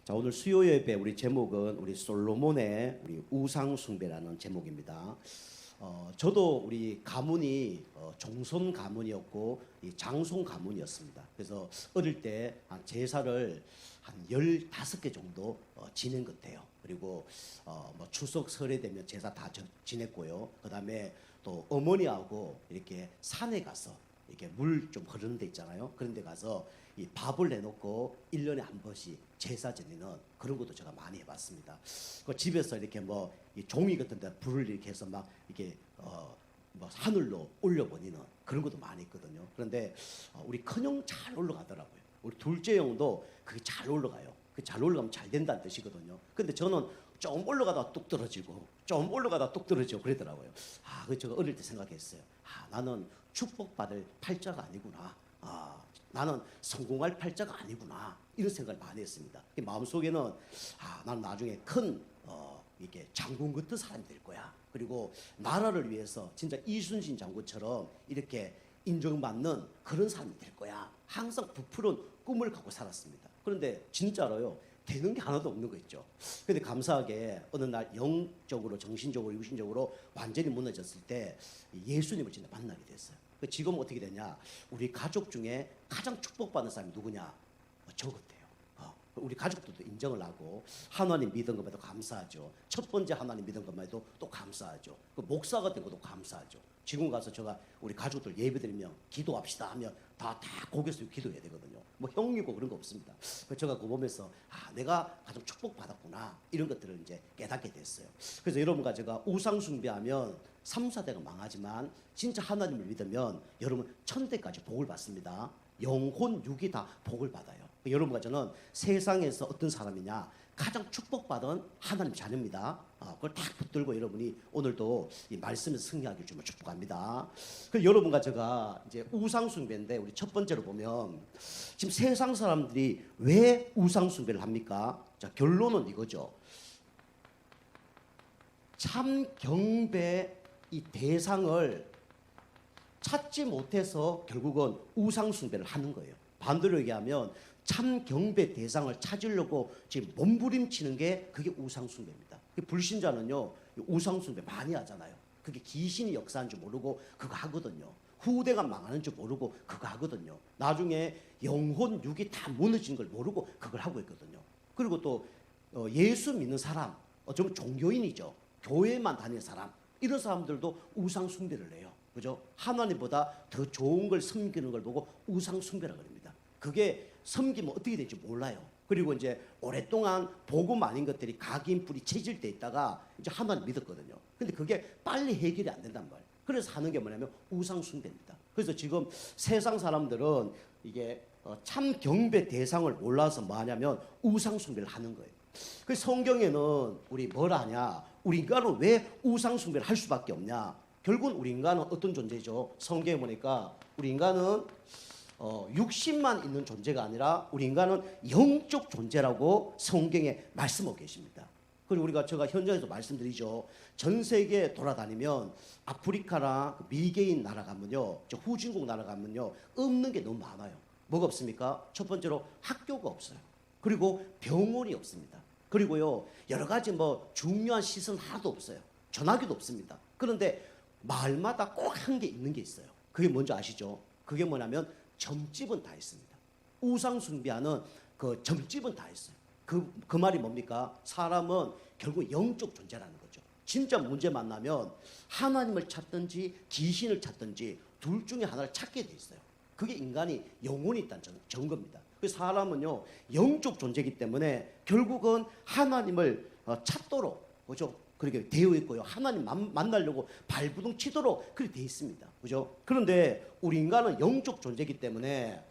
자, 오늘 수요 예배 우리 제목은 우리 솔로몬의 우리 우상 숭배라는 제목입니다. 저도 우리 가문이 종손 가문이었고 이 장손 가문이었습니다. 그래서 어릴 때 한 제사를 한 15개 정도 지낸 것 같아요. 그리고 뭐 추석 설에 되면 제사 다 지냈고요. 그다음에 또 어머니하고 이렇게 산에 가서 이렇게 물 좀 흐르는 데 있잖아요. 그런 데 가서 이 밥을 내놓고 1년에 한 번씩 제사 지내는 그런 것도 제가 많이 해봤습니다. 그 집에서 이렇게 뭐 이 종이 같은 데 불을 이렇게 해서 막 이렇게 뭐 하늘로 올려보내는 그런 것도 많이 있거든요. 그런데 우리 큰형 잘 올라가더라고요. 우리 둘째 형도 그게 잘 올라가요. 그 잘 올라가면 잘 된다는 뜻이거든요. 근데 저는 좀 올라가다 뚝 떨어지고 좀 올라가다 뚝 떨어지고 그러더라고요. 그 제가 어릴 때 생각했어요. 나는 축복받을 팔자가 아니구나. 나는 성공할 팔자가 아니구나. 이런 생각을 많이 했습니다. 마음속에는 나는 나중에 큰 이렇게 장군 같은 사람이 될 거야. 그리고 나라를 위해서 진짜 이순신 장군처럼 이렇게 인정받는 그런 사람이 될 거야. 항상 부풀은 꿈을 갖고 살았습니다. 그런데 진짜로요. 되는 게 하나도 없는 거 있죠. 근데 감사하게 어느 날 영적으로, 정신적으로, 육신적으로 완전히 무너졌을 때 예수님을 진짜 만나게 됐어요. 지금 어떻게 되냐? 우리 가족 중에 가장 축복받는 사람이 누구냐? 저 같아요. 우리 가족들도 인정을 하고 하나님 믿은 것에도 감사하죠. 첫 번째 하나님 믿은 것에도 또 감사하죠. 그 목사가 된 것도 감사하죠. 지금 가서 제가 우리 가족들 예배드리면 기도합시다 하면 다 고개 숙이고 기도해야 되거든요. 뭐 형이고 그런 거 없습니다. 제가 그거 보면서 내가 가장 축복받았구나 이런 것들을 이제 깨닫게 됐어요. 그래서 여러분과 제가 우상 숭배하면 3, 4대가 망하지만 진짜 하나님을 믿으면 여러분 천대까지 복을 받습니다. 영혼, 육이 다 복을 받아요. 여러분과 저는 세상에서 어떤 사람이냐 가장 축복받은 하나님 자녀입니다. 그걸 딱 붙들고 여러분이 오늘도 이 말씀에서 승리하길 주면 축복합니다. 그 여러분과 제가 이제 우상 숭배인데 우리 첫 번째로 보면 지금 세상 사람들이 왜 우상 숭배를 합니까? 자, 결론은 이거죠. 참 경배 이 대상을 찾지 못해서 결국은 우상 숭배를 하는 거예요. 반대로 얘기하면 참 경배 대상을 찾으려고 지금 몸부림치는 게 그게 우상 숭배입니다. 불신자는요 우상 숭배 많이 하잖아요. 그게 귀신이 역사한 줄 모르고 그거 하거든요. 후대가 망하는 줄 모르고 그거 하거든요. 나중에 영혼 육이 다 무너진 걸 모르고 그걸 하고 있거든요. 그리고 또 예수 믿는 사람, 좀 종교인이죠. 교회만 다니는 사람, 이런 사람들도 우상 숭배를 해요. 그죠? 하나님보다 더 좋은 걸 섬기는 걸 보고 우상 숭배라고 합니다. 그게 섬기면 어떻게 될지 몰라요. 그리고 이제 오랫동안 복음 아닌 것들이 각인 뿌리 체질돼 있다가 이제 하나님 믿었거든요. 근데 그게 빨리 해결이 안 된단 말이에요. 그래서 하는 게 뭐냐면 우상 숭배입니다. 그래서 지금 세상 사람들은 이게 참 경배 대상을 몰라서 뭐 하냐면 우상 숭배를 하는 거예요. 그 성경에는 우리 뭐라 하냐? 우리 인간은 왜 우상 숭배를 할 수밖에 없냐? 결국은 우리 인간은 어떤 존재죠? 성경에 보니까 우리 인간은 육신만 있는 존재가 아니라 우리 인간은 영적 존재라고 성경에 말씀하고 계십니다. 그리고 우리가 제가 현장에서 말씀드리죠. 전 세계 돌아다니면 아프리카나 미개인 나라 가면요, 후진국 나라 가면요, 없는 게 너무 많아요. 뭐가 없습니까? 첫 번째로 학교가 없어요. 그리고 병원이 없습니다. 그리고요, 여러 가지 뭐 중요한 시설 하나도 없어요. 전화기도 없습니다. 그런데 마을마다 꼭 한 게 있는 게 있어요. 그게 뭔지 아시죠? 그게 뭐냐면 점집은 다 있습니다. 우상 숭배하는 그 점집은 다 있어요. 그 말이 뭡니까? 사람은 결국 영적 존재라는 거죠. 진짜 문제 만나면 하나님을 찾든지 귀신을 찾든지 둘 중에 하나를 찾게 돼 있어요. 그게 인간이 영혼이 있다는 증거입니다. 그래서 사람은요 영적 존재이기 때문에 결국은 하나님을 찾도록, 그죠? 그렇게 되어 있고요. 하나님 만나려고 발부둥 치도록 그렇게 되어 있습니다. 그죠? 그런데 우리 인간은 영적 존재이기 때문에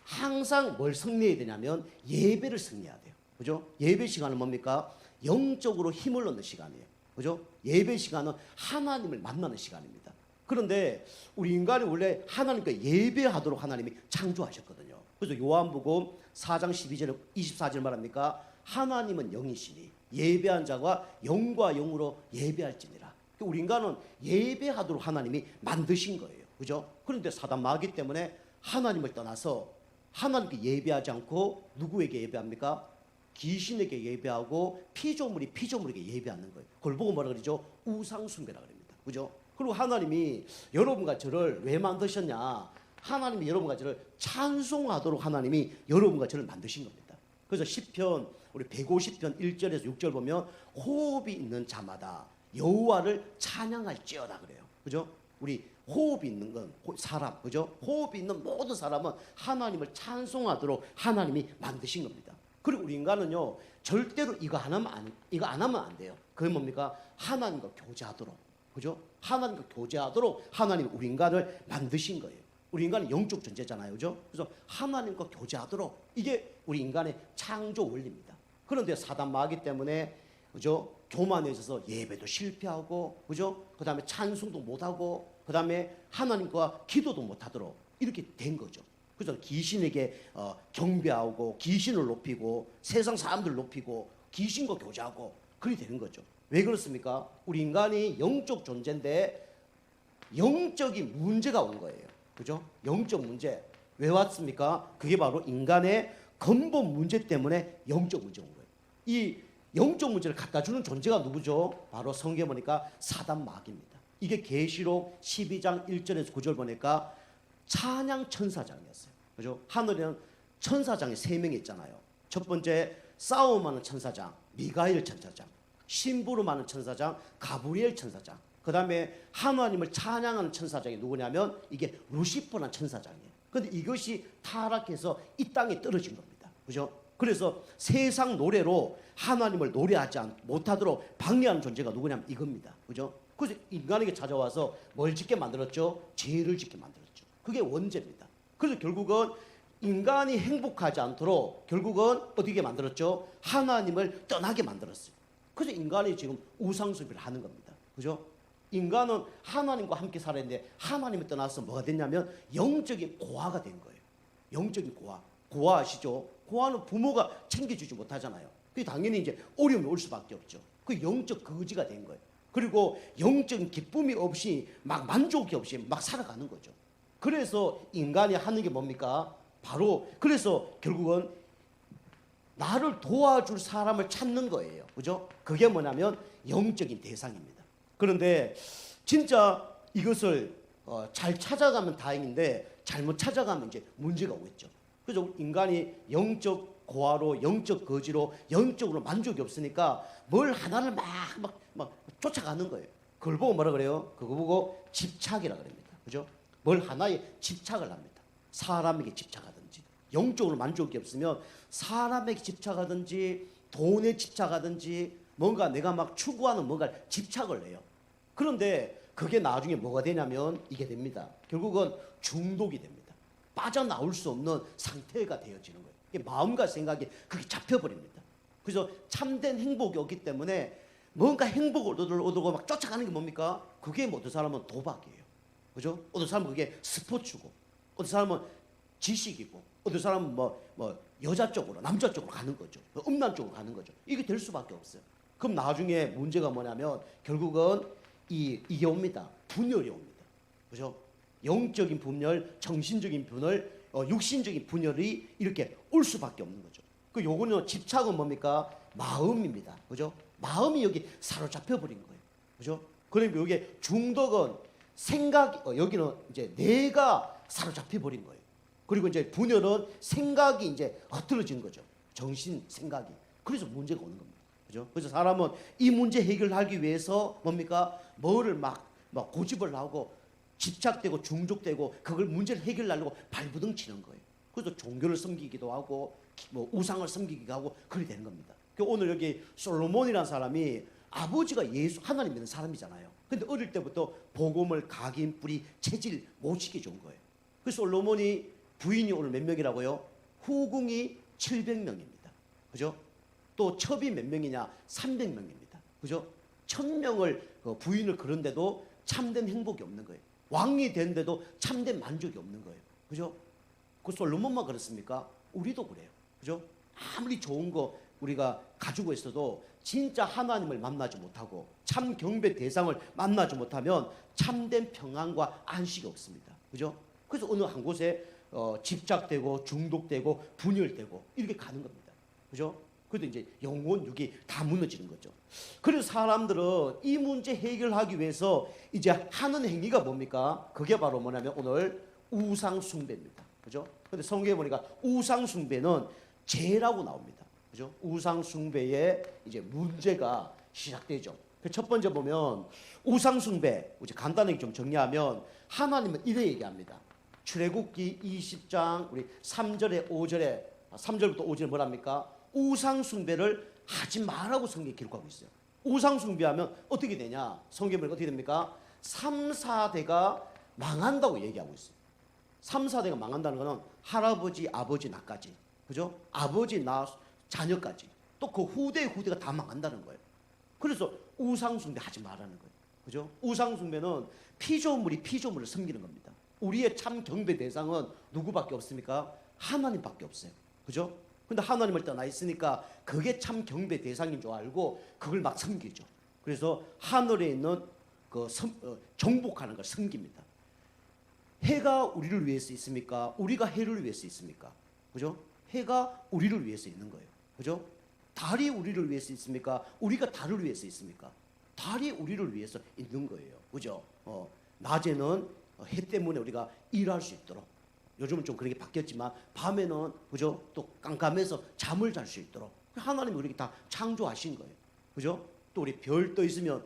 항상 뭘 승리해야 되냐면 예배를 승리해야 돼요. 그죠? 예배 시간은 뭡니까? 영적으로 힘을 얻는 시간이에요. 그죠? 예배 시간은 하나님을 만나는 시간입니다. 그런데 우리 인간이 원래 하나님께 예배하도록 하나님이 창조하셨거든요. 그래서 요한복음 4장 12절 24절 말합니까? 하나님은 영이시니 예배한 자가 영과 영으로 예배할지니라. 우리 인간은 예배하도록 하나님이 만드신 거예요. 그죠? 그런데 사단 마귀 때문에 하나님을 떠나서 하나님께 예배하지 않고 누구에게 예배합니까? 귀신에게 예배하고 피조물이 피조물에게 예배하는 거예요. 그걸 보고 뭐라 그러죠? 우상숭배라 그럽니다. 그죠? 그리고 하나님이 여러분과 저를 왜 만드셨냐? 하나님이 여러분과 저를 찬송하도록 하나님이 여러분과 저를 만드신 겁니다. 그래서 시편 우리 150편 1절에서 6절 보면 호흡이 있는 자마다 여호와를 찬양할지어다 그래요. 그죠? 우리 호흡이 있는 건 사람, 그죠? 호흡이 있는 모든 사람은 하나님을 찬송하도록 하나님이 만드신 겁니다. 그리고 우리 인간은요 절대로 이거 안 하면 안 돼요. 그게 뭡니까? 하나님과 교제하도록, 그죠? 하나님과 교제하도록 하나님 우리 인간을 만드신 거예요. 우리 인간은 영적 존재잖아요, 그죠? 그래서 하나님과 교제하도록, 이게 우리 인간의 창조 원리입니다. 그런데 사단 마귀 때문에, 그죠? 교만해져서 예배도 실패하고, 그죠? 그 다음에 찬송도 못하고, 그 다음에 하나님과 기도도 못하도록 이렇게 된 거죠. 그래서 귀신에게 경배하고 귀신을 높이고 세상 사람들 높이고 귀신과 교제하고 그렇게 되는 거죠. 왜 그렇습니까? 우리 인간이 영적 존재인데 영적인 문제가 온 거예요. 그죠? 영적 문제. 왜 왔습니까? 그게 바로 인간의 근본 문제 때문에 영적 문제가 온 거예요. 이 영적 문제를 갖다 주는 존재가 누구죠? 바로 성경에 보니까 사단 마귀입니다. 이게 계시록 12장 1절에서 9절 보니까 찬양 천사장이었어요. 그죠? 하늘에는 천사장이 3명이 있잖아요. 첫 번째 싸움하는 천사장 미가엘 천사장, 심부름하는 천사장 가브리엘 천사장, 그 다음에 하나님을 찬양하는 천사장이 누구냐면 이게 루시퍼라는 천사장이에요. 그런데 이것이 타락해서 이 땅에 떨어진 겁니다. 그죠? 그래서 세상 노래로 하나님을 노래하지 못하도록 방해하는 존재가 누구냐면 이겁니다. 그죠? 그래서 인간에게 찾아와서 뭘 짓게 만들었죠? 죄를 짓게 만들었죠. 그게 원죄입니다. 그래서 결국은 인간이 행복하지 않도록 결국은 어떻게 만들었죠? 하나님을 떠나게 만들었어요. 그래서 인간이 지금 우상숭배를 하는 겁니다. 그죠? 인간은 하나님과 함께 살았는데 하나님을 떠나서 뭐가 됐냐면 영적인 고아가 된 거예요. 영적인 고아. 고아 아시죠? 고아는 부모가 챙겨주지 못하잖아요. 그게 당연히 이제 어려움이 올 수밖에 없죠. 그 영적 거지가 된 거예요. 그리고 영적인 기쁨이 없이 막 만족이 없이 막 살아가는 거죠. 그래서 인간이 하는 게 뭡니까? 바로 그래서 결국은 나를 도와줄 사람을 찾는 거예요. 그죠? 그게 뭐냐면 영적인 대상입니다. 그런데 진짜 이것을 잘 찾아가면 다행인데 잘못 찾아가면 이제 문제가 오겠죠. 그래서 인간이 영적 고아로 영적 거지로 영적으로 만족이 없으니까 뭘 하나를 막 쫓아가는 거예요. 그걸 보고 뭐라 그래요? 그거 보고 집착이라 그럽니다. 그죠? 뭘 하나에 집착을 합니다. 사람에게 집착하든지 영적으로 만족이 없으면 사람에게 집착하든지 돈에 집착하든지 뭔가 내가 막 추구하는 뭔가를 집착을 해요. 그런데 그게 나중에 뭐가 되냐면 이게 됩니다. 결국은 중독이 됩니다. 빠져나올 수 없는 상태가 되어지는 거예요. 마음과 생각이 그게 잡혀버립니다. 그래서 참된 행복이 없기 때문에 뭔가 행복을 얻으려고 막 쫓아가는 게 뭡니까? 그게 어떤 사람은 도박이에요. 그죠? 어떤 사람은 그게 스포츠고, 어떤 사람은 지식이고, 어떤 사람은 뭐 여자 쪽으로, 남자 쪽으로 가는 거죠. 음란 쪽으로 가는 거죠. 이게 될 수밖에 없어요. 그럼 나중에 문제가 뭐냐면 결국은 이게 옵니다. 분열이 옵니다. 그죠? 영적인 분열, 정신적인 분열, 육신적인 분열이 이렇게 올 수밖에 없는 거죠. 그 요거는 집착은 뭡니까? 마음입니다. 그죠? 마음이 여기 사로잡혀 버린 거예요. 그죠? 그러니까 여기 중독은 생각, 여기는 이제 내가 사로잡혀 버린 거예요. 그리고 이제 분열은 생각이 이제 흐트러진 거죠. 정신, 생각이. 그래서 문제가 오는 겁니다. 그죠? 그래서 사람은 이 문제 해결하기 위해서 뭡니까? 뭐를 막 고집을 하고 집착되고 중독되고 그걸 문제를 해결하려고 발부둥 치는 거예요. 그래서 종교를 섬기기도 하고 뭐 우상을 섬기기도 하고 그렇게 되는 겁니다. 오늘 여기 솔로몬이라는 사람이 아버지가 예수 하나님 믿는 사람이잖아요. 근데 어릴 때부터 복음을 각인, 뿌리, 체질 못 시켜준 거예요. 그래서 솔로몬이 부인이 오늘 몇 명이라고요? 후궁이 700명입니다. 그죠? 또 첩이 몇 명이냐? 300명입니다. 그죠? 1000명을 부인을 그런데도 참된 행복이 없는 거예요. 왕이 됐는데도 참된 만족이 없는 거예요. 그죠? 그 솔로몬만 그렇습니까? 우리도 그래요. 그죠? 아무리 좋은 거 우리가 가지고 있어도 진짜 하나님을 만나지 못하고 참 경배 대상을 만나지 못하면 참된 평안과 안식이 없습니다. 그죠? 그래서 어느 한 곳에 집착되고 중독되고 분열되고 이렇게 가는 겁니다. 그죠? 그래도 이제 영혼, 육이 다 무너지는 거죠. 그래서 사람들은 이 문제 해결하기 위해서 이제 하는 행위가 뭡니까? 그게 바로 뭐냐면 오늘 우상 숭배입니다. 그죠? 근데 성경에 보니까 우상 숭배는 죄라고 나옵니다. 그죠? 우상 숭배의 이제 문제가 시작되죠. 첫 번째 보면 우상 숭배, 이제 간단하게 좀 정리하면 하나님은 이래 얘기합니다. 출애굽기 20장 우리 3절에 5절에 3절부터 5절에 뭐랍니까? 우상 숭배를 하지 말라고 성경에 기록하고 있어요. 우상 숭배하면 어떻게 되냐? 성경에 보니까 어떻게 됩니까? 3, 4대가 망한다고 얘기하고 있어요. 3, 4대가 망한다는 것은 할아버지, 아버지, 나까지. 그죠? 아버지, 나, 자녀까지. 또 그 후대가 다 망한다는 거예요. 그래서 우상 숭배 하지 말라는 거예요. 그죠? 우상 숭배는 피조물이 피조물을 섬기는 겁니다. 우리의 참 경배 대상은 누구밖에 없습니까? 하나님밖에 없어요. 그죠? 근데 하나님을 떠나 있으니까 그게 참 경배 대상인 줄 알고 그걸 막 섬기죠. 그래서 하늘에 있는 정복하는 걸 섬깁니다. 해가 우리를 위해서 있습니까? 우리가 해를 위해서 있습니까? 그죠? 해가 우리를 위해서 있는 거예요. 그죠? 달이 우리를 위해서 있습니까? 우리가 달을 위해서 있습니까? 달이 우리를 위해서 있는 거예요. 그죠? 낮에는 해 때문에 우리가 일할 수 있도록. 요즘은 좀 그렇게 바뀌었지만 밤에는 그죠? 또 깜깜해서 잠을 잘 수 있도록 하나님이 우리에게 다 창조하신 거예요. 그죠? 또 우리 별 떠 있으면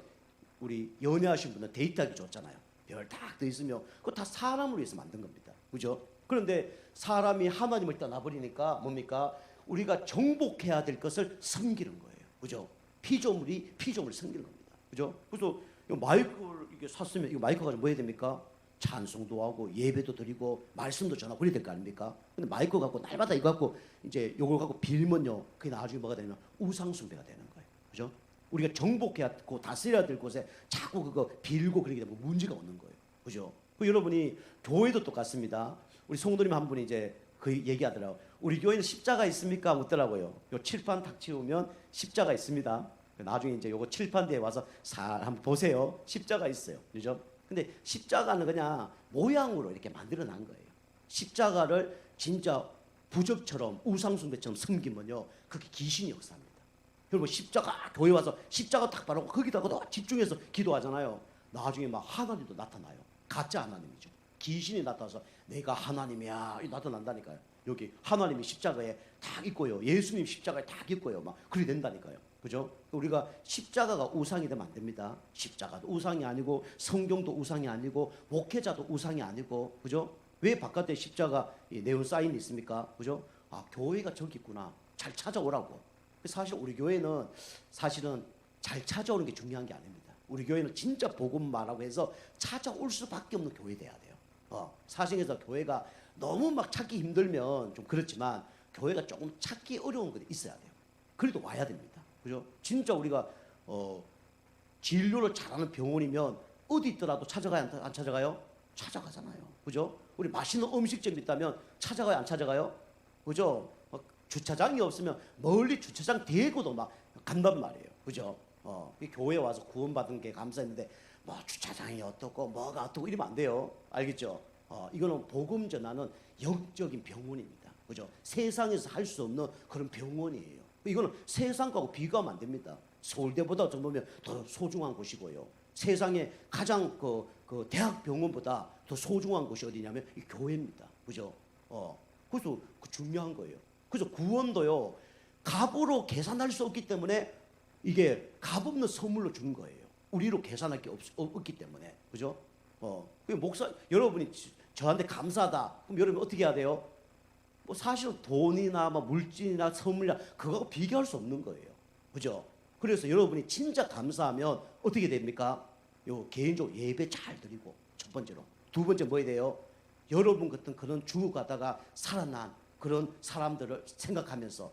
우리 연애하신 분은 데이트하기 좋잖아요. 별 딱 떠 있으면 그거 다 사람을 위해서 만든 겁니다. 그죠? 그런데 사람이 하나님을 떠나버리니까 뭡니까? 우리가 정복해야 될 것을 섬기는 거예요. 그죠? 피조물이 피조물을 섬기는 겁니다. 그죠? 그래서 마이크를 이게 샀으면 이 마이크 가지고 뭐 해야 됩니까? 찬송도 하고 예배도 드리고 말씀도 전하고 그래야 될 거 아닙니까? 근데 마이크 갖고 날마다 이거 갖고 이제 요걸 갖고 빌면요, 그게 나중에 뭐가 되냐면 우상 숭배가 되는 거예요. 그죠? 우리가 정복해야 하고 다스려야 될 곳에 자꾸 그거 빌고 그러게 되면 문제가 오는 거예요. 그죠? 그 여러분이 교회도 똑같습니다. 우리 성도님 한 분이 이제 그 얘기하더라고요. 우리 교회는 십자가 있습니까? 묻더라고요. 요 칠판 탁 치우면 십자가 있습니다. 나중에 이제 요거 칠판대에 와서 한번 보세요. 십자가 있어요. 그죠? 근데 십자가는 그냥 모양으로 이렇게 만들어 놓은 거예요. 십자가를 진짜 부적처럼 우상숭배처럼 섬기면요, 그게 귀신이 역사합니다. 여러분 십자가 교회 와서 십자가 딱 바르고 거기다가 집중해서 기도하잖아요. 나중에 막 하나님도 나타나요. 가짜 하나님이죠. 귀신이 나타나서 내가 하나님이야 나타난다니까요. 여기 하나님이 십자가에 딱 있고요, 예수님 십자가에 딱 있고요, 막 그래 된다니까요. 그죠? 우리가 십자가가 우상이 되면 안 됩니다. 십자가도 우상이 아니고 성경도 우상이 아니고 목회자도 우상이 아니고, 그죠? 왜 바깥에 십자가 네온 사인이 있습니까? 그죠? 아, 교회가 저기 있구나. 잘 찾아오라고. 사실 우리 교회는 사실은 잘 찾아오는 게 중요한 게 아닙니다. 우리 교회는 진짜 복음만라고 해서 찾아올 수밖에 없는 교회 돼야 돼요. 사실에서 교회가 너무 막 찾기 힘들면 좀 그렇지만 교회가 조금 찾기 어려운 것이 있어야 돼요. 그래도 와야 됩니다. 그죠? 진짜 우리가 진료를 잘하는 병원이면 어디 있더라도 찾아가야 안 찾아가요? 찾아가잖아요. 그죠? 우리 맛있는 음식점이 있다면 찾아가요, 안 찾아가요? 그죠? 주차장이 없으면 멀리 주차장 대고도 막 간단 말이에요. 그죠? 교회 와서 구원받은 게 감사했는데 뭐 주차장이 어떻고 뭐가 어떻고 이러면 안 돼요. 알겠죠? 이거는 복음 전하는 영적인 병원입니다. 그죠? 세상에서 할 수 없는 그런 병원이에요. 이거는 세상하고 비교하면 안 됩니다. 서울대보다 정도면 더 소중한 곳이고요. 세상에 가장 그 대학 병원보다 더 소중한 곳이 어디냐면 이 교회입니다. 그죠? 그래서 중요한 거예요. 그래서 구원도요, 값으로 계산할 수 없기 때문에 이게 값없는 선물로 준 거예요. 우리로 계산할 게 없기 때문에. 그죠? 목사, 여러분이 저한테 감사하다. 그럼 여러분 어떻게 해야 돼요? 뭐 사실은 돈이나 뭐 물질이나 선물이나 그거하고 비교할 수 없는 거예요. 그죠? 그래서 여러분이 진짜 감사하면 어떻게 됩니까? 요 개인적으로 예배 잘 드리고, 첫 번째로. 두 번째 뭐 해야 돼요? 여러분 같은 그런 죽어가다가 살아난 그런 사람들을 생각하면서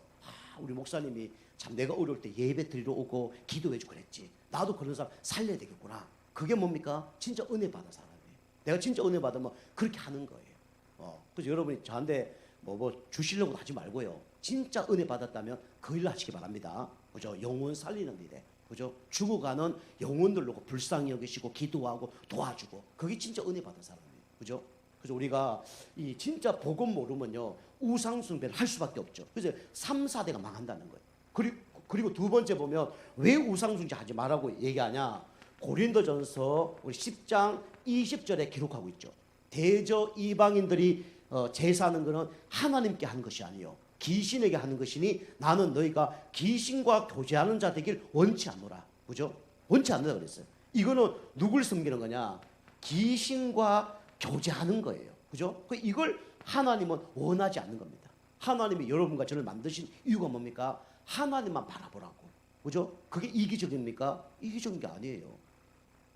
우리 목사님이 참 내가 어려울 때 예배 드리러 오고 기도해주고 그랬지. 나도 그런 사람 살려야 되겠구나. 그게 뭡니까? 진짜 은혜 받은 사람이에요. 내가 진짜 은혜 받으면 그렇게 하는 거예요. 그래서 여러분이 저한테 뭐 주시려고 하지 말고요. 진짜 은혜 받았다면 그 일을 하시기 바랍니다. 그죠? 영혼 살리는 일에. 그죠? 죽어가는 영혼들 놓고 불쌍히 여기시고 기도하고 도와주고, 그게 진짜 은혜 받은 사람이에요. 그죠? 그래서 우리가 이 진짜 복음 모르면요, 우상 숭배를 할 수밖에 없죠. 그래서 3, 4대가 망한다는 거예요. 그리고 두 번째 보면 왜 우상숭배 하지 말라고 얘기하냐? 고린도전서 우리 10장 20절에 기록하고 있죠. 대저 이방인들이 제사하는 것은 하나님께 하는 것이 아니요 귀신에게 하는 것이니 나는 너희가 귀신과 교제하는 자 되길 원치 않노라. 그죠? 원치 않는다 그랬어요. 이거는 누굴 섬기는 거냐? 귀신과 교제하는 거예요. 그죠? 이걸 하나님은 원하지 않는 겁니다. 하나님이 여러분과 저를 만드신 이유가 뭡니까? 하나님만 바라보라고. 그죠? 그게 이기적입니까? 이기적인 게 아니에요.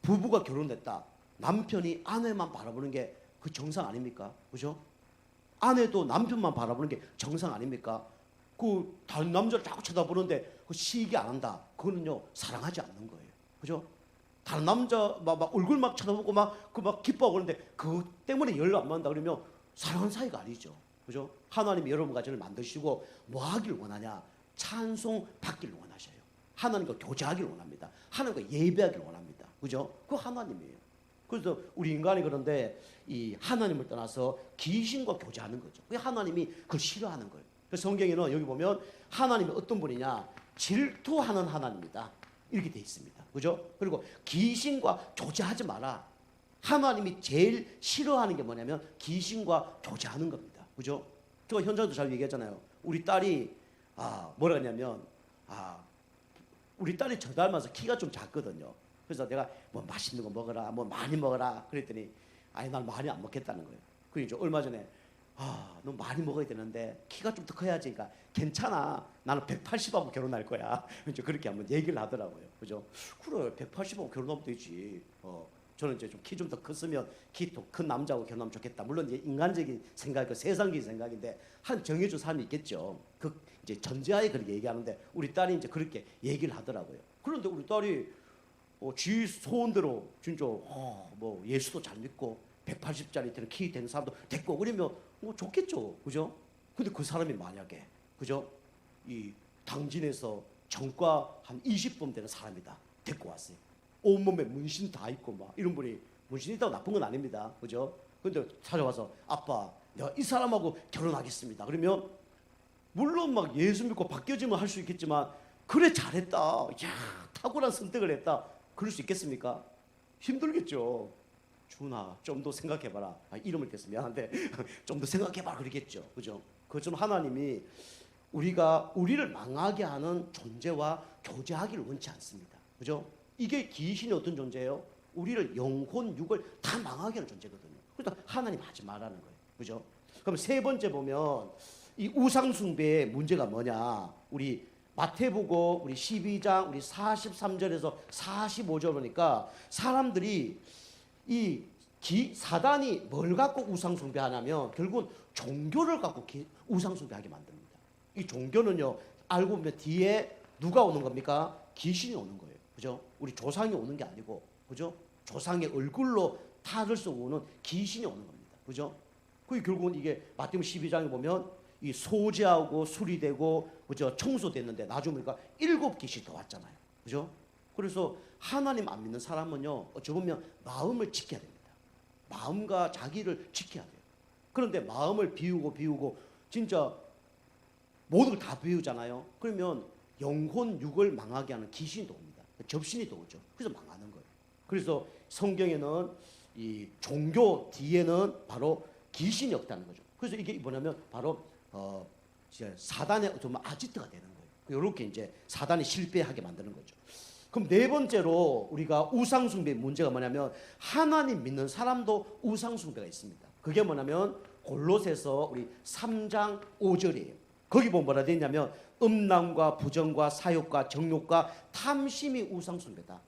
부부가 결혼했다. 남편이 아내만 바라보는 게 그 정상 아닙니까? 그죠? 아내도 남편만 바라보는 게 정상 아닙니까? 그 다른 남자를 자꾸 쳐다보는데 그 시기 안 한다. 그거는요 사랑하지 않는 거예요. 그죠? 다른 남자 막 얼굴 막 쳐다보고 막 기뻐하고 그러는데 그것 때문에 열 안 받는다 그러면 사랑하는 사이가 아니죠. 그죠? 하나님이 여러분과 저를 만드시고 뭐 하길 원하냐? 찬송 받기를 원하셔요. 하나님과 교제하기를 원합니다. 하나님과 예배하기를 원합니다. 그죠? 그 하나님이에요. 그래서 우리 인간이 그런데 이 하나님을 떠나서 귀신과 교제하는 거죠. 그 하나님이 그걸 싫어하는 거예요. 그래서 성경에는 여기 보면 하나님이 어떤 분이냐? 질투하는 하나님이다. 이렇게 돼 있습니다. 그죠? 그리고 귀신과 교제하지 마라. 하나님이 제일 싫어하는 게 뭐냐면 귀신과 교제하는 겁니다. 그죠? 제가 현장도 잘 얘기했잖아요. 우리 딸이 뭐라 했냐면 우리 딸이 저 닮아서 키가 좀 작거든요. 그래서 내가 뭐 맛있는 거 먹어라, 뭐 많이 먹어라 그랬더니 아니 난 많이 안 먹겠다는 거예요. 그래서 얼마 전에 너 많이 먹어야 되는데 키가 좀 더 커야지. 그러니까 괜찮아. 나는 180하고 결혼할 거야. 이제 그렇게 한번 얘기를 하더라고요. 그죠? 그래 180하고 결혼하면 되지. 저는 이제 좀 키 좀 더 컸으면 키 더 큰 남자하고 결혼하면 좋겠다. 물론 이제 인간적인 생각, 그 세상적인 생각인데 한 정해준 사람이 있겠죠. 그 이제 전제하에 그렇게 얘기하는데 우리 딸이 이제 그렇게 얘기를 하더라고요. 그런데 우리 딸이 지 소원대로 진짜 뭐 예수도 잘 믿고 180짜리 되는 키 되는 사람도 됐고 그러면 뭐 좋겠죠. 그죠? 근데 그 사람이 만약에 그죠? 이 당진에서 전과 한 20번 되는 사람이다. 데리고 왔어요. 온몸에 문신 다 있고 막 이런 분이 문신이 있다고 나쁜 건 아닙니다. 그죠? 근데 찾아와서 아빠 내가 이 사람하고 결혼하겠습니다. 그러면 물론 막 예수 믿고 바뀌어지면 할 수 있겠지만 그래 잘했다. 야 탁월한 선택을 했다. 그럴 수 있겠습니까? 힘들겠죠. 준아 좀 더 생각해봐라. 이름을 대서 미안한데 좀 더 생각해봐라 그러겠죠. 그죠? 그것은 하나님이 우리를 망하게 하는 존재와 교제하기를 원치 않습니다. 그죠? 이게 귀신이 어떤 존재예요? 우리를 영혼, 육을 다 망하게 하는 존재거든요. 그래서 하나님 하지 말라는 거예요. 그죠? 그럼 세 번째 보면 이 우상숭배의 문제가 뭐냐? 우리 마태복음 우리 12장 우리 43절에서 45절 보니까 사람들이 이 사단이 뭘 갖고 우상숭배하냐면 결국은 종교를 갖고 우상숭배하게 만듭니다. 이 종교는요 알고 보면 뒤에 누가 오는 겁니까? 귀신이 오는 거예요. 그죠? 우리 조상이 오는 게 아니고 그죠? 조상의 얼굴로 탈을 쓰고 오는 귀신이 오는 겁니다. 그죠? 그 결국은 이게 마태복음 12장에 보면 이 소재하고 수리되고 그죠? 청소됐는데 나중에 보니까 7귀신이 더 왔잖아요. 그죠? 그래서 하나님 안 믿는 사람은요 어찌 보면 마음을 지켜야 됩니다. 마음과 자기를 지켜야 돼요. 그런데 마음을 비우고 진짜 모든 걸 다 비우잖아요. 그러면 영혼 육을 망하게 하는 귀신이 또 옵니다. 접신이 또 오죠. 그래서 망하는 거예요. 그래서 성경에는 이 종교 뒤에는 바로 귀신이 없다는 거죠. 그래서 이게 뭐냐면 바로 사단의 어떤 아지트가 되는 거예요. 이렇게 이제 사단이 실패하게 만드는 거죠. 그럼 네 번째로 우리가 우상숭배의 문제가 뭐냐면 하나님 믿는 사람도 우상숭배가 있습니다. 그게 뭐냐면 골로새서 우리 3장 5절이에요. 거기 보면 뭐라 되어 있냐면 음란과 부정과 사욕과 정욕과 탐심이 우상숭배다.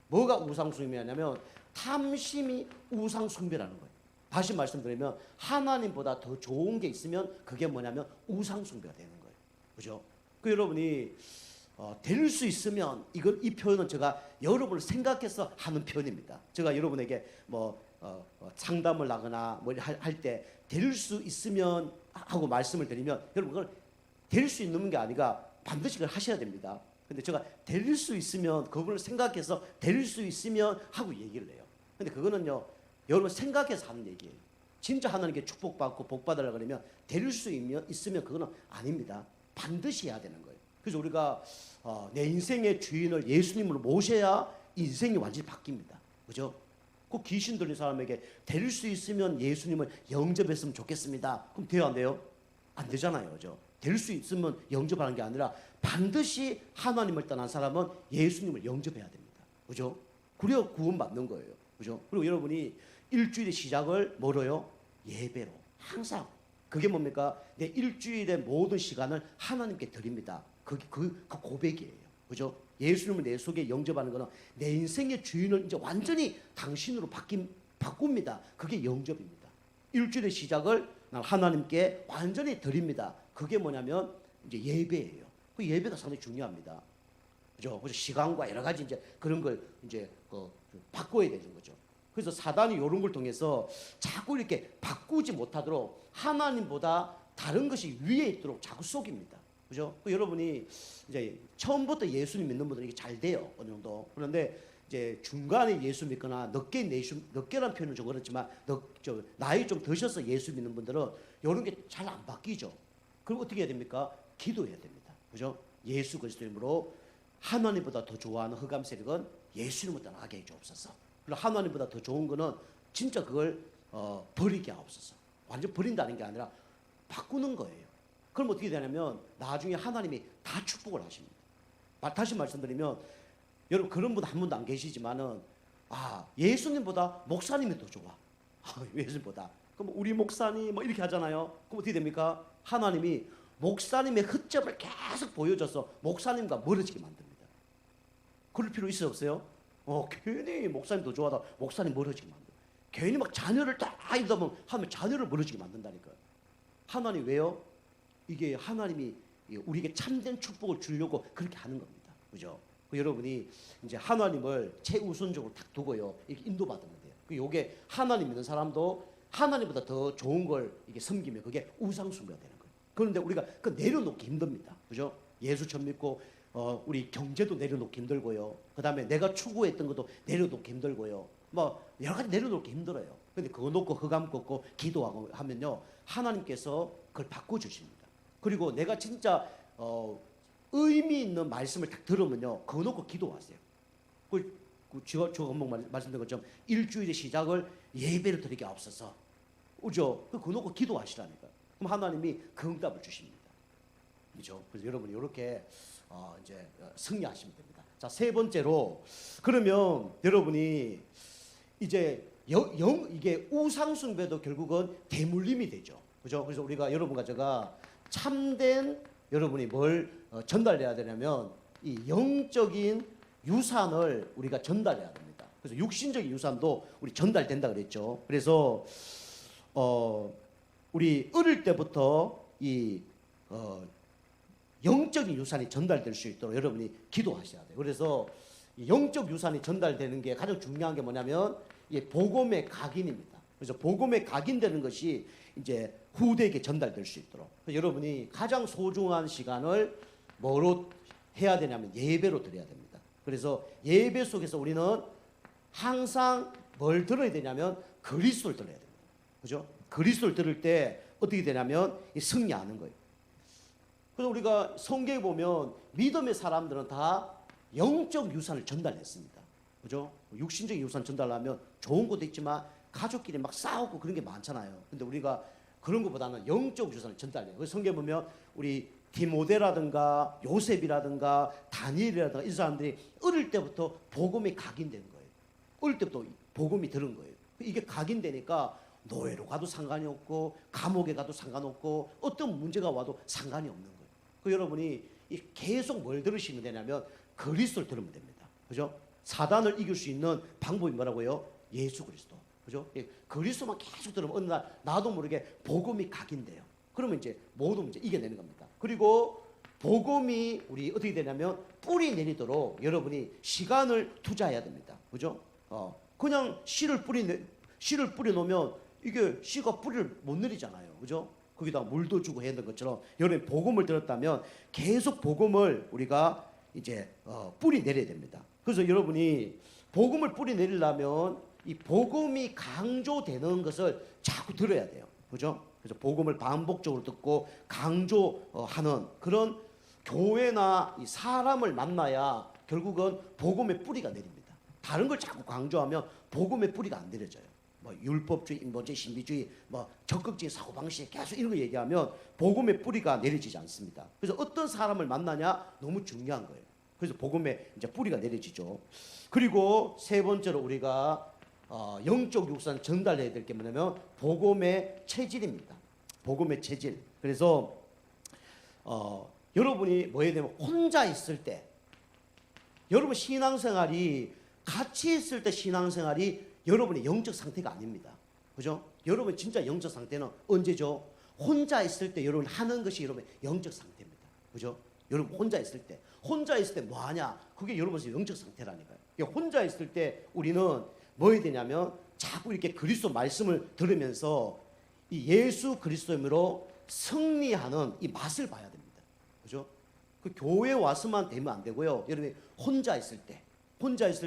뭐가 우상숭배냐면 탐심이 우상숭배라는 거예요. 다시 말씀드리면 하나님보다 더 좋은 게 있으면 그게 뭐냐면 우상숭배가 되는 거예요. 그죠? 그 여러분이 될 수 있으면 이 표현은 제가 여러분을 생각해서 하는 표현입니다. 제가 여러분에게 상담을 하거나 할 때 될 수 있으면 하고 말씀을 드리면 여러분 그걸 될 수 있는 게 아니라 반드시 그걸 하셔야 됩니다. 근데 제가 될 수 있으면 그분을 생각해서 될 수 있으면 하고 얘기를 해요. 근데 그거는요 여러분 생각해서 하는 얘기예요. 진짜 하나님께 축복받고 복받으려고 그러면 될 수 있으면 그거는 아닙니다. 반드시 해야 되는 거예요. 그래서 우리가 내 인생의 주인을 예수님으로 모셔야 인생이 완전히 바뀝니다. 그죠? 꼭 귀신 들린 사람에게 될 수 있으면 예수님을 영접했으면 좋겠습니다. 그럼 돼요, 안 돼요? 안 되잖아요. 그죠? 될 수 있으면 영접하는 게 아니라 반드시 하나님을 떠난 사람은 예수님을 영접해야 됩니다. 그죠? 그래야 구원받는 거예요. 그죠? 그리고 여러분이 일주일의 시작을 뭐로요? 예배로. 항상. 그게 뭡니까? 내 일주일의 모든 시간을 하나님께 드립니다. 그 고백이에요. 그죠? 예수님을 내 속에 영접하는 것은 내 인생의 주인을 이제 완전히 당신으로 바꿉니다. 그게 영접입니다. 일주일의 시작을 하나님께 완전히 드립니다. 그게 뭐냐면 이제 예배예요. 그 예배가 상당히 중요합니다. 그죠? 그래서 시간과 여러 가지 이제 그런 걸 이제 바꿔야 되는 거죠. 그래서 사단이 이런 걸 통해서 자꾸 이렇게 바꾸지 못하도록 하나님보다 다른 것이 위에 있도록 자꾸 속입니다. 그죠? 여러분이 이제 처음부터 예수님 믿는 분들은 이게 잘 돼요. 어느 정도. 그런데 이제 중간에 예수 믿거나 늦게란 표현은 좀 그렇지만 나이 좀 드셔서 예수 믿는 분들은 이런 게 잘 안 바뀌죠. 그럼 어떻게 해야 됩니까? 기도해야 됩니다. 그죠? 예수 그리스도 이름으로 하나님보다 더 좋아하는 흑암 세력은 예수님을 떠나게 해 주옵소서. 그리고 하나님보다 더 좋은 거는 진짜 그걸 버리게 하옵소서. 완전 버린다는 게 아니라 바꾸는 거예요. 그럼 어떻게 되냐면 나중에 하나님이 다 축복을 하십니다. 다시 말씀드리면 여러분 그런 분 한 분도 안 계시지만은 예수님보다 목사님이 더 좋아. 예수님보다. 그럼 우리 목사님 뭐 이렇게 하잖아요. 그럼 어떻게 됩니까? 하나님이 목사님의 흠집을 계속 보여줘서 목사님과 멀어지게 만듭니다. 그럴 필요 있어요, 없어요? 괜히 목사님 더 좋아하다 목사님 멀어지게 만들어. 괜히 막 자녀를 딱 이러다 보면 하면 자녀를 멀어지게 만든다니까요. 하나님 왜요? 이게 하나님이 우리에게 참된 축복을 주려고 그렇게 하는 겁니다. 그죠? 여러분이 이제 하나님을 최우선적으로 딱 두고요. 이렇게 인도받으면 돼요. 요게 하나님 믿는 사람도 하나님보다 더 좋은 걸 이게 섬기면 그게 우상숭배가 되는 거예요. 그런데 우리가 그 내려놓기 힘듭니다. 그죠? 예수처럼 믿고 우리 경제도 내려놓기 힘들고요. 그다음에 내가 추구했던 것도 내려놓기 힘들고요. 뭐 여러 가지 내려놓기 힘들어요. 근데 그거 놓고 흑암 꺾고 기도하고 하면요. 하나님께서 그걸 바꿔주십니다. 그리고 내가 진짜 의미 있는 말씀을 딱 들으면요. 그거 놓고 기도하세요. 제가 한번 말씀드린 것처럼 일주일의 시작을 예배로 드리게 하옵소서. 그죠? 그거 놓고 기도하시라니까요. 그럼 하나님이 그 응답을 주십니다. 그죠? 그래서 여러분이 이렇게 이제 승리하시면 됩니다. 자, 세 번째로 그러면 여러분이 이제 이게 우상숭배도 결국은 대물림이 되죠. 그죠? 그래서 우리가 여러분과 제가 참된 여러분이 뭘 전달해야 되냐면 이 영적인 유산을 우리가 전달해야 됩니다. 그래서 육신적인 유산도 우리 전달된다 그랬죠. 그래서 우리 어릴 때부터 이 영적인 유산이 전달될 수 있도록 여러분이 기도하셔야 돼요. 그래서 영적 유산이 전달되는 게 가장 중요한 게 뭐냐면 이 복음의 각인입니다. 그래서 복음의 각인되는 것이 이제 후대에게 전달될 수 있도록 여러분이 가장 소중한 시간을 뭐로 해야 되냐면 예배로 드려야 됩니다. 그래서 예배 속에서 우리는 항상 뭘 들어야 되냐면 그리스도를 들어야 됩니다. 그죠? 그리스도를 들을 때 어떻게 되냐면 승리하는 거예요. 그래서 우리가 성경에 보면 믿음의 사람들은 다 영적 유산을 전달했습니다. 그죠? 육신적인 유산 전달하면 좋은 것도 있지만 가족끼리 막 싸우고 그런 게 많잖아요. 근데 우리가 그런 것보다는 영적 유산을 전달해요. 그래서 성경에 보면 우리 디모데라든가 요셉이라든가 다니엘이라든가 이 사람들이 어릴 때부터 복음이 각인된 거예요. 어릴 때부터 복음이 들은 거예요. 이게 각인되니까 노예로 가도 상관이 없고 감옥에 가도 상관없고 어떤 문제가 와도 상관이 없는 거예요. 여러분이 계속 뭘 들으시면 되냐면 그리스도를 들으면 됩니다. 그죠? 사단을 이길 수 있는 방법이 뭐라고요? 예수 그리스도. 그죠? 그리스도만 계속 들으면 어느 날 나도 모르게 복음이 각인돼요. 그러면 이제 모든 문제 이겨내는 겁니다. 그리고 복음이 우리 어떻게 되냐면 뿌리 내리도록 여러분이 시간을 투자해야 됩니다. 그죠? 그냥 씨를 뿌려 놓으면 이게 씨가 뿌리를 못 내리잖아요. 그죠? 거기다 물도 주고 해야 되는 것처럼 여러분이 복음을 들었다면 계속 복음을 우리가 이제 뿌리 내려야 됩니다. 그래서 여러분이 복음을 뿌리 내리려면 이 복음이 강조되는 것을 자꾸 들어야 돼요. 그죠? 그래서 복음을 반복적으로 듣고 강조하는 그런 교회나 이 사람을 만나야 결국은 복음의 뿌리가 내립니다. 다른 걸 자꾸 강조하면 복음의 뿌리가 안 내려져요. 뭐 율법주의, 인본주의, 신비주의, 뭐 적극적인 사고방식 계속 이런 거 얘기하면 복음의 뿌리가 내려지지 않습니다. 그래서 어떤 사람을 만나냐 너무 중요한 거예요. 그래서 복음의 이제 뿌리가 내려지죠. 그리고 세 번째로 우리가 영적 육산 전달해야 될 게 뭐냐면 복음의 체질입니다. 복음의 체질. 그래서 여러분이 뭐 해야 되면 혼자 있을 때, 여러분 신앙생활이 같이 있을 때 신앙생활이 여러분의 영적 상태가 아닙니다. 그죠? 여러분 진짜 영적 상태는 언제죠? 혼자 있을 때 여러분 하는 것이 여러분의 영적 상태입니다. 그죠? 여러분 혼자 있을 때 뭐 하냐? 그게 여러분의 영적 상태라니까요. 혼자 있을 때 우리는 뭐 해야 되냐면 자꾸 이렇게 그리스도 말씀을 들으면서 이 예수 그리스도임으로 승리하는 이 맛을 봐야 됩니다. 그죠? 그 교회 와서만 되면 안 되고요. 여러분이 혼자 있을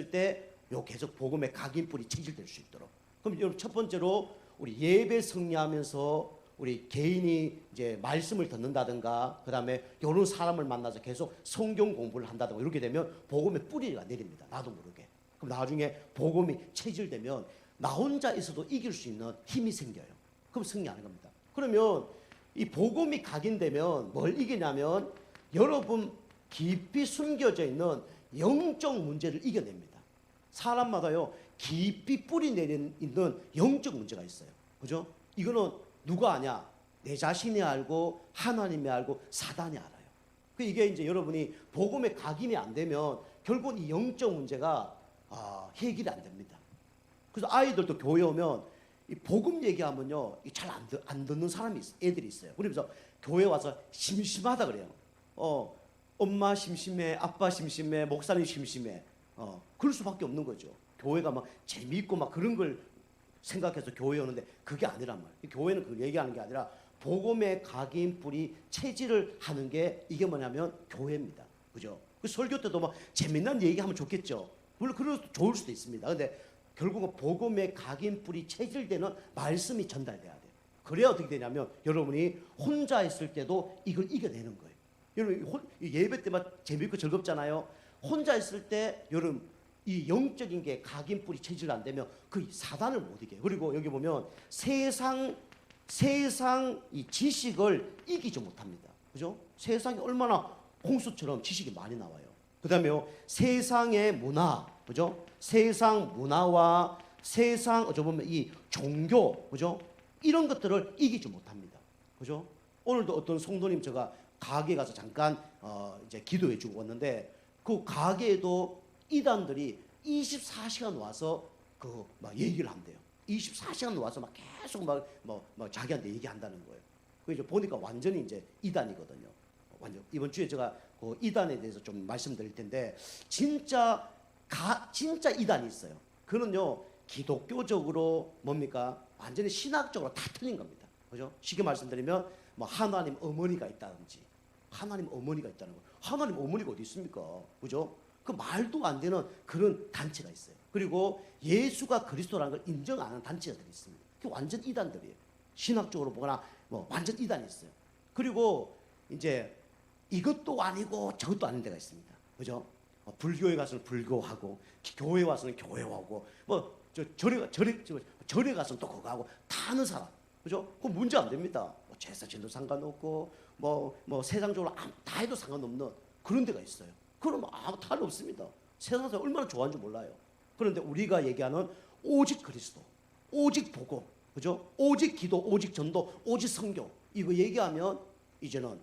때 요 계속 복음의 각인뿌리 체질될 수 있도록. 그럼 여러분 첫 번째로 우리 예배 승리하면서 우리 개인이 이제 말씀을 듣는다든가, 그다음에 이런 사람을 만나서 계속 성경 공부를 한다든가 이렇게 되면 복음의 뿌리가 내립니다. 나도 모르게. 그럼 나중에 복음이 체질되면 나 혼자 있어도 이길 수 있는 힘이 생겨요. 그럼 승리하는 겁니다. 그러면 이 복음이 각인되면 뭘 이기냐면 여러분 깊이 숨겨져 있는 영적 문제를 이겨냅니다. 사람마다요 깊이 뿌리 내린 있는 영적 문제가 있어요. 그죠? 이거는 누가 아냐? 내 자신이 알고 하나님이 알고 사단이 알아요. 이게 이제 여러분이 복음에 각인이 안 되면 결국 이 영적 문제가 해결이 안 됩니다. 그래서 아이들도 교회 오면 이 복음 얘기하면요 잘 안 듣는 사람이 애들이 있어요. 그러면서 교회 와서 심심하다 그래요. 엄마 심심해, 아빠 심심해, 목사님 심심해. 그럴 수밖에 없는 거죠. 교회가 막 재미있고 막 그런 걸 생각해서 교회 오는데 그게 아니란 말이에요. 교회는 그걸 얘기하는 게 아니라 복음의 각인 뿌리 체질을 하는 게 이게 뭐냐면 교회입니다. 그죠? 그 설교 때도 막 재미난 얘기하면 좋겠죠. 물론 그래도 좋을 수도 있습니다. 근데 결국은 복음의 각인 뿌리 체질되는 말씀이 전달돼야 돼요. 그래야 어떻게 되냐면 여러분이 혼자 있을 때도 이걸 이겨내는 거예요. 여러분 예배 때만 재미있고 즐겁잖아요. 혼자 있을 때 여러분 이 영적인 게 각인 뿌리 체질 안 되면 그 사단을 못 이겨요. 그리고 여기 보면 세상 이 지식을 이기지 못합니다. 그죠? 세상이 얼마나 홍수처럼 지식이 많이 나와요. 그다음에요 세상의 문화, 그죠? 세상 문화와 세상 어쩌 보면 이 종교, 그죠? 이런 것들을 이기지 못합니다. 그죠? 오늘도 어떤 성도님 제가 가게 가서 잠깐 이제 기도해 주고 왔는데 그 가게에도 이단들이 24시간 와서 그 막 얘기를 한대요. 24시간 와서 막 계속 막 자기한테 얘기한다는 거예요. 그 이제 보니까 완전히 이제 이단이거든요. 완전 이번 주에 제가 그 이단에 대해서 좀 말씀드릴 텐데 진짜 이단이 있어요. 그는요 기독교적으로 뭡니까 완전히 신학적으로 다 틀린 겁니다. 그죠? 쉽게 말씀드리면 뭐 하나님 어머니가 있다든지 하나님 어머니가 있다는 거. 하나님 어머니가 어디 있습니까? 그죠? 그 말도 안 되는 그런 단체가 있어요. 그리고 예수가 그리스도라는 걸 인정 안 하는 단체들이 있습니다. 그게 완전 이단들이에요. 신학적으로 보거나 뭐 완전 이단이 있어요. 그리고 이제 이것도 아니고 저것도 아닌 데가 있습니다. 그죠? 불교에 가서는 불교하고 교회 와서는 교회하고 뭐 절에 가서는 또 그거 하고 다 하는 사람. 그죠? 그 문제 안 됩니다. 뭐 제사질도 상관없고 뭐 세상적으로 다 해도 상관없는 그런 데가 있어요. 그럼 아무 탈 없습니다. 세상에서 얼마나 좋아하는지 몰라요. 그런데 우리가 얘기하는 오직 그리스도, 오직 복음, 그죠? 오직 기도, 오직 전도, 오직 성경 이거 얘기하면 이제는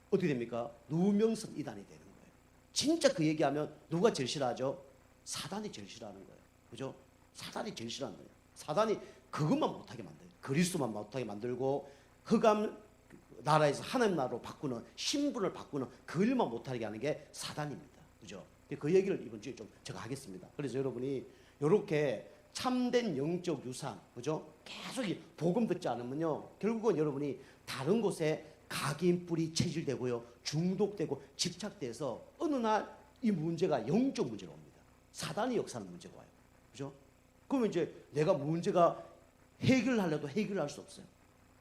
어떻게 됩니까? 누명성 이단이 되는 거예요. 진짜 그 얘기하면 누가 제일 싫어하죠? 사단이 제일 싫어하는 거예요. 그죠? 사단이 제일 싫어하는 거예요. 사단이 그것만 못하게 만들어요. 그리스도만 못하게 만들고 흑암 나라에서 하나님 나라로 바꾸는 신분을 바꾸는 그 일만 못하게 하는 게 사단입니다. 그죠? 그 얘기를 이번 주에 좀 제가 하겠습니다. 그래서 여러분이 이렇게 참된 영적 유산, 그죠? 계속 복음 듣지 않으면요, 결국은 여러분이 다른 곳에 각인 뿌리 체질되고요, 중독되고 집착돼서 어느 날 이 문제가 영적 문제로 옵니다. 사단이 역사하는 문제가 와요. 그죠? 그러면 이제 내가 문제가 해결하려도 해결할 수 없어요.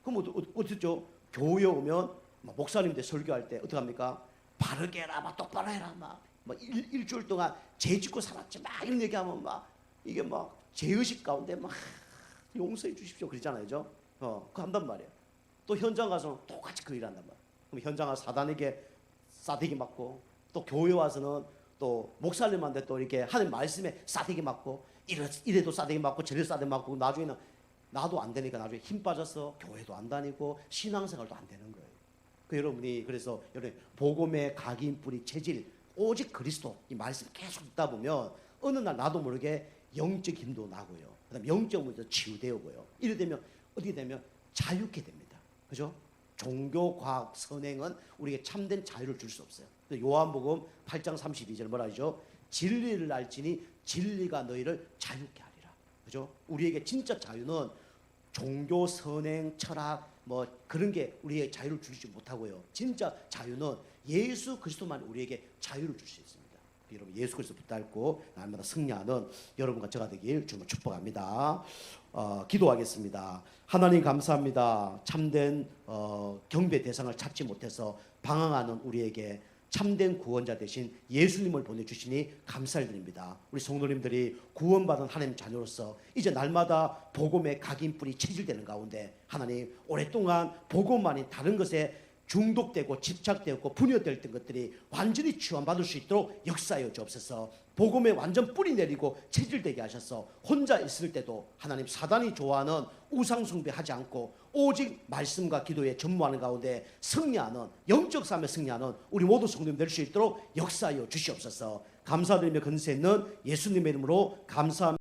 그럼 어떻죠? 교회 오면 목사님들 설교할 때 어떻게 합니까? 바르게 해라, 막 똑바로 해라, 막 일주일 동안 죄 짓고 살았지, 막 이런 얘기하면 막 이게 막 죄의식 가운데 막 용서해 주십시오 그러잖아요, 그죠? 그거 한단 말이에요. 또 현장 가서는 똑같이 그 일한단 말이에요. 그럼 현장 가서 사단에게 싸대기 맞고, 또 교회 와서는 또 목사님한테 또 이렇게 하는 말씀에 싸대기 맞고, 이래도 싸대기 맞고 저래도 싸대기 맞고, 나중에는 나도 안 되니까 나중에 힘 빠져서 교회도 안 다니고 신앙생활도 안 되는 거예요. 여러분이 그래서 여러분 복음의 각인 뿌리 체질 오직 그리스도 이 말씀 계속 듣다 보면 어느 날 나도 모르게 영적 힘도 나고요. 그다음 영적 문제도 치유되고요. 이래 되면 어떻게 되면 자유케 됩니다. 그죠? 종교, 과학, 선행은 우리에게 참된 자유를 줄 수 없어요. 요한복음 8장 32절 뭐라 하죠? 진리를 알지니 진리가 너희를 자유케 하리라. 그죠? 우리에게 진짜 자유는 종교, 선행, 철학 뭐 그런 게 우리에게 자유를 주지 못하고요. 진짜 자유는 예수 그리스도만 우리에게 자유를 줄 수 있습니다. 여러분 예수 그리스도 붙들고 날마다 승리하는 여러분과 저가 되길 주님을 축복합니다. 기도하겠습니다. 하나님 감사합니다. 참된 경배 대상을 찾지 못해서 방황하는 우리에게 참된 구원자 대신 예수님을 보내주시니 감사를 드립니다. 우리 성도님들이 구원받은 하나님 자녀로서 이제 날마다 복음의 각인뿔이 체질되는 가운데 하나님 오랫동안 복음만이 다른 것에 중독되고 집착되었고 분열됐던 것들이 완전히 치유받을 수 있도록 역사하여 주옵소서. 복음에 완전 뿌리 내리고 체질되게 하셔서 혼자 있을 때도 하나님 사단이 좋아하는 우상 숭배하지 않고 오직 말씀과 기도에 전무하는 가운데 승리하는 영적 삶에 승리하는 우리 모두 성도님 될 수 있도록 역사하여 주시옵소서. 감사드리며 근세 있는 예수님의 이름으로 감사합니다.